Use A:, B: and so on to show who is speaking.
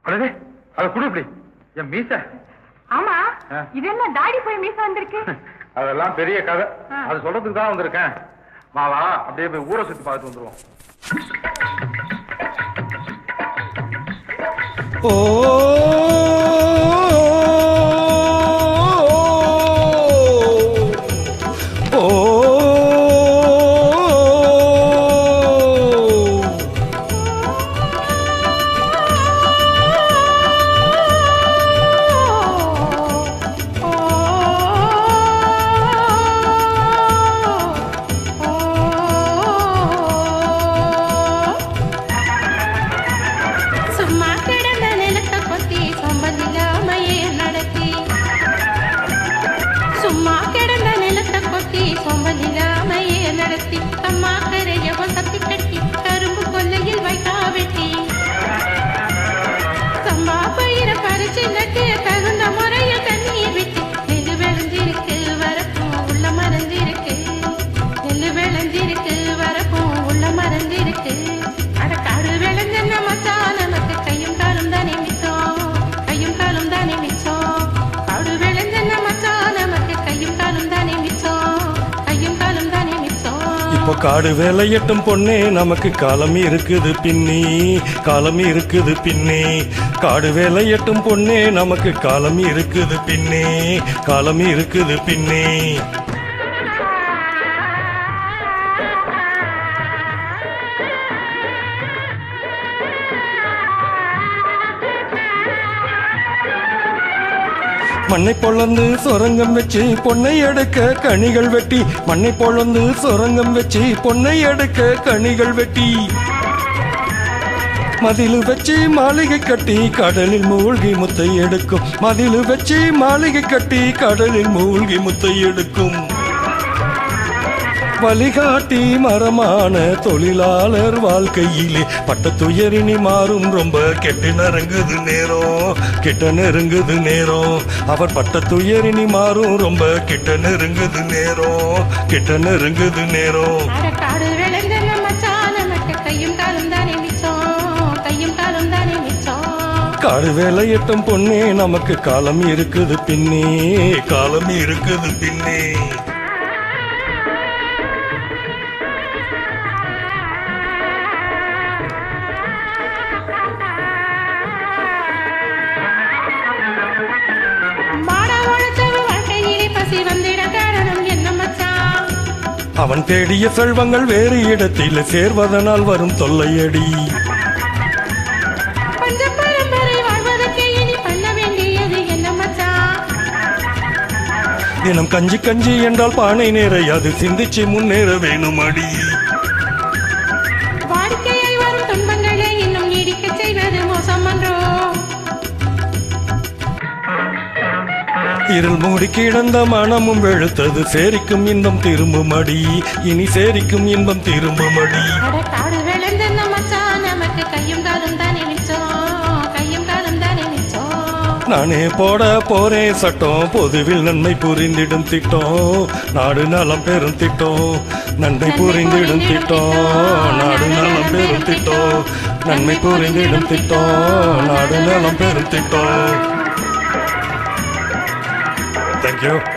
A: அடே அத குடு இப்படி என் மீச.
B: ஆமா, இது என்ன தாடி போய் மீச வந்திருக்கு?
A: அதெல்லாம் பெரிய கதை, அது சொல்றதுக்கு தான் வந்திருக்கேன். மாவா அப்படியே போய் ஊரை சுத்தி பார்த்து வந்துருவோம்.
C: காடு வேலையட்டும் பொண்ணே நமக்கு காலம் இருக்குது பின்னி, காலம் இருக்குது பின்னே. காடு வேலையட்டும் பொண்ணே நமக்கு காலம் இருக்குது பின்னே, காலம் இருக்குது பின்னே. மண்ணை பொழந்து சொரங்கம் வச்சு பொன்னை எடுக்க கனிகள் வெட்டி, மண்ணை பொழந்து சொரங்கம் வச்சு பொன்னை எடுக்க கனிகள் வெட்டி, மதிலு வச்சு மாளிகை கட்டி கடலில் மூழ்கி முத்தை எடுக்கும், மதிலு வச்சு மாளிகை கட்டி கடலில் மூழ்கி முத்தை எடுக்கும். வழிகாட்டி மரமான தொழிலாளர் வாழ்க்கையிலே பட்ட துயரினி மாறும் ரொம்ப கெட்டு நெருங்குது நேரம், கிட்ட நெருங்குது நேரம். அவர் பட்ட துயரினி மாறும் ரொம்ப கிட்ட நெருங்குது நேரம், கிட்ட நெருங்குது நேரம். காடு வேலையட்டும் பொண்ணே நமக்கு காலம் இருக்குது பின்னே, காலம் இருக்குது பின்னே. அவன் தேடிய செல்வங்கள் வேறு இடத்தில் சேர்வதனால் வரும் தொல்லையடி. தினம் கஞ்சி கஞ்சி என்றால் பானை நிறையாது, சிந்திச்சு முன்னேற வேணும் அடி. இருள் மூடி கிடந்த மனமும் வெளுத்தது, சேரிக்கும் இன்பம் திரும்பும் அடி, இனி சேரிக்கும் இன்பம் திரும்பும் அடி. நானே போட போறேன் சட்டம், பொதுவில் நன்மை புரிந்திடும் திட்டம், நாடு நலம் பெறும் திட்டம், நன்மை புரிந்திடும் திட்டம், நாடு நலம் பெறும் திட்டம், நன்மை புரிந்திடும் திட்டம், நாடு நலம் பெறும் திட்டம். Thank you.